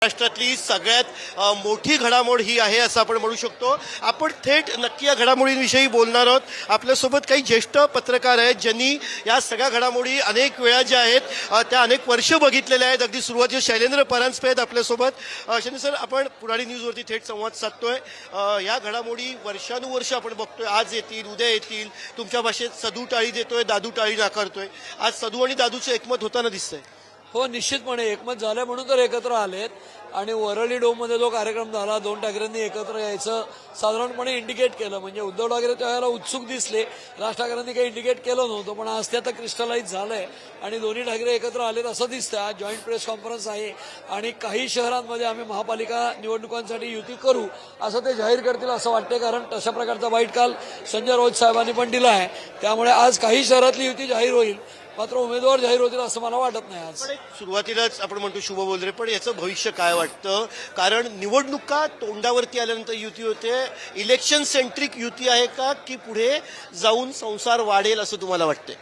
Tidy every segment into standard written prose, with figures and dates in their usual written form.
महाराष्ट्रातली सगळ्यात मोठी घडामोड ही आहे असं आपण म्हणू शकतो. आपण थेट नक्की या घडामोडींविषयी बोलणार आहोत. आपल्यासोबत काही ज्येष्ठ पत्रकार आहेत ज्यांनी या सगळ्या घडामोडी अनेक वेळा ज्या आहेत त्या अनेक वर्ष बघितलेल्या आहेत. अगदी सुरुवातीला शैलेंद्र परांजपे आहेत आपल्यासोबत. शैलेंद्र सर, आपण पुढारी न्यूजवरती थेट संवाद साधतोय. या घडामोडी वर्षानुवर्ष आपण बघतोय. आज येतील, उद्या येतील. तुमच्या भाषेत सदू टाळी देतोय, दादू टाळी नाकारतोय. आज सदू आणि दादूचं एकमत होताना दिसतंय. हो, निश्चितपणे एकमत झालं म्हणून तर एकत्र आलेत. आणि वरळी डोममध्ये जो कार्यक्रम झाला, दोन ठाकरेंनी एकत्र यायचं साधारणपणे इंडिकेट केलं. म्हणजे उद्धव ठाकरे त्यावेळेला उत्सुक दिसले, राज ठाकरेंनी काही इंडिकेट केलं नव्हतं, पण आज ते आता क्रिस्टलाइज झालंय आणि दोन्ही ठाकरे एकत्र आलेत असं दिसतं. आज जॉईंट प्रेस कॉन्फरन्स आहे आणि काही शहरांमध्ये आम्ही महापालिका निवडणुकांसाठी युती करू असं ते जाहीर करतील असं वाटते. कारण तशा प्रकारचा बाईट काल संजय राऊत साहेबांनी पण दिला आहे. त्यामुळे आज काही शहरातली युती जाहीर होईल, मात्र उमेदवार जाहीर होतील असं मला वाटत नाही. आज सुरुवातीलाच आपण म्हणतो शुभ बोलरे, पण याचं भविष्य काय वाटतं? कारण निवडणुका तोंडावरती आल्यानंतर युती होते. इलेक्शन सेंट्रिक युती आहे का, की पुढे जाऊन संसार वाढेल असं तुम्हाला वाटतंय?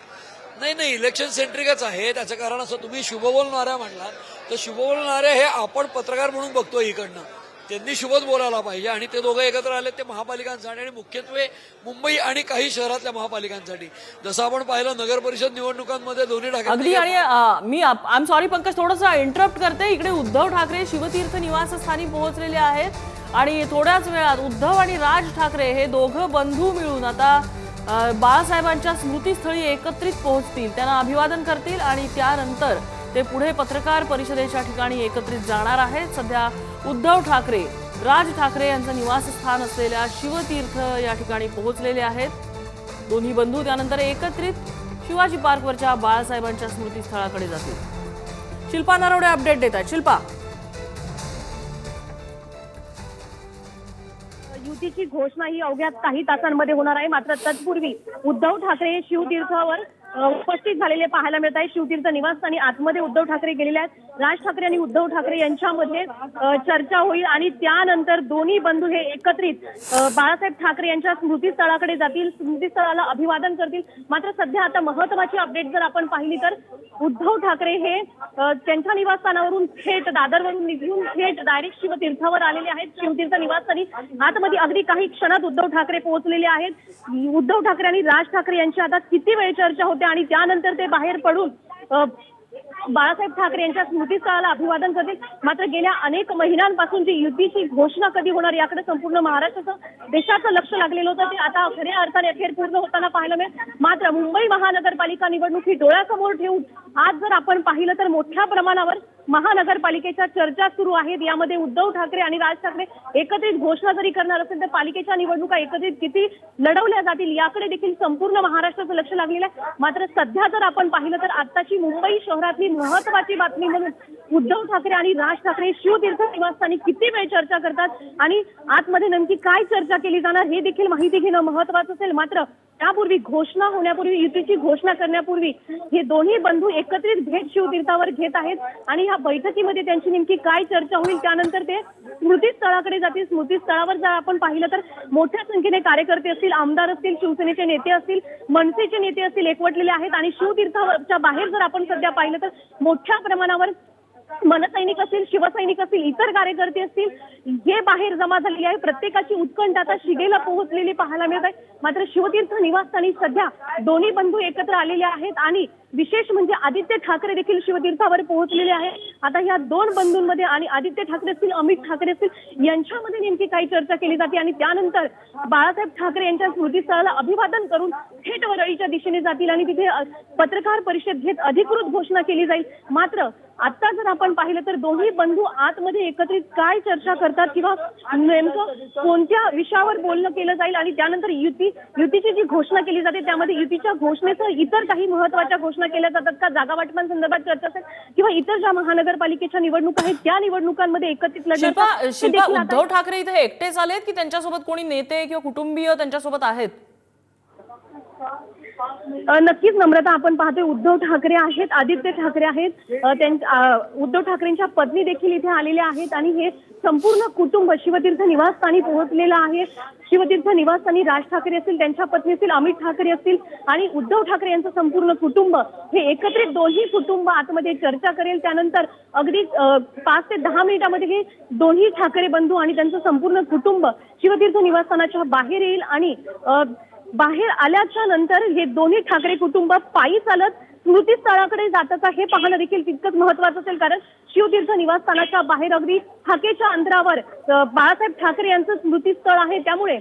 नाही, इलेक्शन सेंट्रिकच आहे. त्याचं कारण असं, तुम्ही शुभ बोलणाऱ्या म्हटलात तर शुभ बोलणाऱ्या हे आपण पत्रकार म्हणून बघतो इकडनं, त्यांनी शुभच बोलायला पाहिजे. आणि ते दोघं एकत्र आले ते महापालिकांसाठी आणि मुख्यत्वे मुंबई आणि काही शहरातल्या महापालिकांसाठी. जसं आपण पाहिलं नगर परिषद निवडणुकांमध्ये दोन्ही ठाकरे अगदी. आणि मी आय एम सॉरी पंकज, थोडंसं इंटरप्ट करते. इकडे उद्धव ठाकरे शिवतीर्थ निवासस्थानी पोहोचलेले आहेत आणि थोड्याच वेळात उद्धव आणि राज ठाकरे हे दोघं बंधू मिळून आता बाळासाहेबांच्या स्मृतीस्थळी एकत्रित पोहोचतील, त्यांना अभिवादन करतील आणि त्यानंतर ते पुढे पत्रकार परिषदेच्या ठिकाणी एकत्रित जाणार आहेत. सध्या उद्धव ठाकरे, राज ठाकरे यांचं निवासस्थान असलेल्या शिवतीर्थ या ठिकाणी पोहोचलेले आहेत. दोन्ही बंधू त्यानंतर एकत्रित शिवाजी पार्कवरच्या बाळासाहेबांच्या स्मृतीस्थळाकडे जातील. शिल्पा नरवडे अपडेट देत आहेत. शिल्पा, युतीची घोषणा ही अवघ्या काही तासांमध्ये होणार आहे. मात्र तत्पूर्वी उद्धव ठाकरे शिवतीर्थावर उपस्थित झालेले पाहायला मिळत आहे. शिवतीर्थ निवासस्थानी आतमध्ये उद्धव ठाकरे गेलेले आहेत. राज ठाकरे आणि उद्धव ठाकरे यांच्यामध्ये चर्चा होईल आणि त्यानंतर दोन्ही बंधू हे एकत्रित बाळासाहेब ठाकरे यांच्या स्मृतीस्थळाकडे जातील, स्मृतीस्थळाला अभिवादन करतील. मात्र सध्या आता महत्वाची अपडेट जर आपण पाहिली तर उद्धव ठाकरे हे त्यांच्या निवासस्थानावरून थेट दादरवरून निघून थेट डायरेक्ट शिवतीर्थावर आलेले आहेत. शिवतीर्थ निवासस्थानी आतमध्ये अगदी काही क्षणात उद्धव ठाकरे पोहोचलेले आहेत. उद्धव ठाकरे आणि राज ठाकरे यांची आता किती वेळ चर्चा होते आणि त्यानंतर ते बाहेर पडून बाळासाहेब ठाकरे यांच्या स्मृतीस्थळाला अभिवादन करतील. मात्र गेल्या अनेक महिन्यांपासून जी युतीची घोषणा कधी होणार याकडे संपूर्ण महाराष्ट्राचं, देशाचं लक्ष लागलेलं होतं. ते आता खऱ्या अर्थाने अखेर पूर्ण होताना पाहायला मिळेल. मात्र मुंबई महानगरपालिका निवडणूक ही डोळ्यासमोर ठेवून आज जर आपण पाहिलं तर मोठ्या प्रमाणावर महानगरपालिकेच्या चर्चा सुरू आहेत. यामध्ये उद्धव ठाकरे आणि राज ठाकरे एकत्रित घोषणा जरी करणार असेल तर पालिकेच्या निवडणुका एकत्रित किती लढवल्या जातील याकडे देखील संपूर्ण महाराष्ट्राचं लक्ष लागलेलं आहे. मात्र सध्या जर आपण पाहिलं तर आताची मुंबई शहरातली महत्वाची बातमी म्हणून उद्धव ठाकरे आणि राज ठाकरे शिवतीर्थ निवासस्थानी किती वेळ चर्चा करतात आणि आतमध्ये नेमकी काय चर्चा केली जाणार हे देखील माहिती घेणं महत्वाचं असेल. मात्र त्यापूर्वी घोषणा होण्यापूर्वी, युतीची घोषणा करण्यापूर्वी हे दोन्ही बंधू एकत्रित भेट शिवतीर्थावर घेत आहेत आणि या बैठकीमध्ये त्यांची नेमकी काय चर्चा होईल त्यानंतर ते स्मृतीस्थळाकडे जातील. स्मृतीस्थळावर जर आपण पाहिलं तर मोठ्या संख्येने कार्यकर्ते असतील, आमदार असतील, शिवसेनेचे नेते असतील, मनसेचे नेते असतील एकवटलेले आहेत. आणि शिवतीर्थाच्या बाहेर जर आपण सध्या पाहिलं तर मोठ्या प्रमाणावर मनसैनिक असतील, शिवसैनिक असतील, इतर कार्यकर्ते असतील, हे बाहेर जमा झालेले आहे. प्रत्येकाची उत्कंठा आता शिगेला पोहोचलेली पाहायला मिळत आहे. मात्र शिवतीर्थ निवासस्थानी सध्या दोन्ही बंधू एकत्र आलेले आहेत आणि विशेष म्हणजे आदित्य ठाकरे देखील शिवतीर्थावर पोहोचलेले आहेत. आता या दोन बंधूंमध्ये आणि आदित्य ठाकरे असतील, अमित ठाकरे असतील, यांच्यामध्ये नेमकी काही चर्चा केली जाते आणि त्यानंतर बाळासाहेब ठाकरे यांच्या स्मृतीस्थळाला अभिवादन करून थेट वरळीच्या दिशेने जातील आणि तिथे पत्रकार परिषद घेत अधिकृत घोषणा केली जाईल. मात्र आता जर आपण पाहिलं तर दोन्ही बंधू आतमध्ये एकत्रित काय चर्चा करतात किंवा नेमकं कोणत्या विषयावर बोलणं केलं जाईल आणि त्यानंतर युतीची जी घोषणा केली जाते त्यामध्ये युतीच्या घोषणेसह इतर काही महत्वाच्या घोषणा केल्या जातात का, जागा वाटपांसंदर्भात चर्चा असेल किंवा इतर ज्या महानगरपालिकेच्या निवडणुका आहेत त्या निवडणुकांमध्ये एकत्रित लढण्याचा. शिल्पा, उद्धव ठाकरे इथे एकटेच आलेत की त्यांच्यासोबत कोणी नेते किंवा कुटुंबीय त्यांच्यासोबत आहेत? नक्कीच नम्रता, आपण पाहतोय उद्धव ठाकरे आहेत, आदित्य ठाकरे आहेत, उद्धव ठाकरेंच्या पत्नी देखील इथे आलेल्या आहेत आणि हे संपूर्ण कुटुंब शिवतीर्थ निवासस्थानी पोहोचलेलं आहे. शिवतीर्थ निवासस्थानी राज ठाकरे असतील, त्यांच्या पत्नी असतील, अमित ठाकरे असतील आणि उद्धव ठाकरे यांचं संपूर्ण कुटुंब हे एकत्रित दोन्ही कुटुंब आतमध्ये चर्चा करेल. त्यानंतर अगदी 5 ते 10 मिनिटांमध्ये हे दोन्ही ठाकरे बंधू आणि त्यांचं संपूर्ण कुटुंब शिवतीर्थ निवासस्थानाच्या बाहेर येईल आणि बाहेर आल्याच्या नंतर हे दोन्ही ठाकरे कुटुंब पायी चालत स्मृतीस्थळाकडे जातं का हे पाहणं देखील तितकंच महत्वाचं असेल. कारण शिवतीर्थ निवासस्थानाच्या बाहेर अगदी हाकेच्या अंतरावर बाळासाहेब ठाकरे यांचं स्मृतीस्थळ आहे. त्यामुळे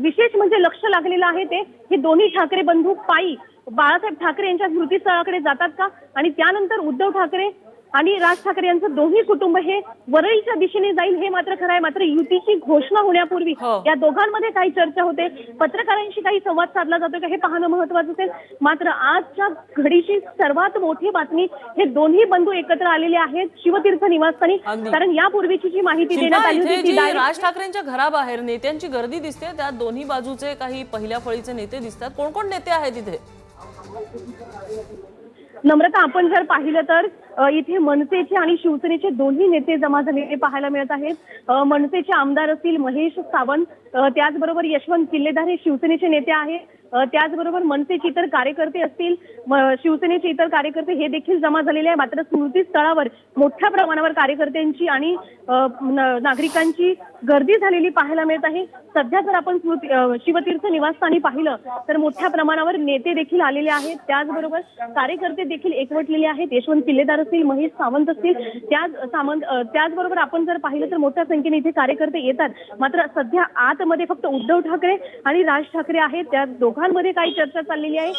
विशेष म्हणजे लक्ष लागलेलं आहे ते हे दोन्ही ठाकरे बंधू पायी बाळासाहेब ठाकरे यांच्या स्मृतीस्थळाकडे जातात का आणि त्यानंतर उद्धव ठाकरे आणि राज ठाकरे यांचं दोन्ही कुटुंब हे वरळीच्या दिशेने जाईल हे मात्र खरं आहे. मात्र युतीची घोषणा होण्यापूर्वी या दोघांमध्ये काही चर्चा होते, पत्रकारांशी काही संवाद साधला जातो का हे पाहणं महत्वाचं असेल. मात्र आजच्या घडीची सर्वात मोठी बातमी हे दोन्ही बंधू एकत्र आलेले आहेत शिवतीर्थ निवासस्थानी. कारण यापूर्वीची जी माहिती देण्यात आली होती ती राज ठाकरेंच्या घराबाहेर नेत्यांची गर्दी दिसते, त्यात दोन्ही बाजूचे काही पहिल्या फळीचे नेते दिसतात. कोण कोण नेते आहेत इथे? नम्रता, आपण जर पाहिलं तर इथे मनसेचे आणि शिवसेनेचे दोन्ही नेते जमा झालेले पाहायला मिळत आहेत. मनसेचे आमदार असतील महेश सावंत, त्याचबरोबर यशवंत किल्लेदार हे शिवसेनेचे नेते आहेत. त्याचबरोबर मनसेचे इतर कार्यकर्ते असतील, शिवसेनेचे इतर कार्यकर्ते हे देखील जमा झालेले आहे. मात्र स्मृतीस्थळावर मोठ्या प्रमाणावर कार्यकर्त्यांची आणि नागरिकांची गर्दी झालेली पाहायला मिळत आहे. सध्या जर आपण शिवतीर्थ निवासस्थानी पाहिलं तर मोठ्या प्रमाणावर नेते देखील आलेले आहेत, त्याचबरोबर कार्यकर्ते देखील एकवटलेले आहेत. यशवंत किल्लेदार असतील, महेश सावंत असतील, त्याचबरोबर आपण जर पाहिलं तर मोठ्या संख्येने इथे कार्यकर्ते येतात. मात्र सध्या आतमध्ये फक्त उद्धव ठाकरे आणि राज ठाकरे आहेत. त्या दोघांमध्ये काही चर्चा चाललेली आहे.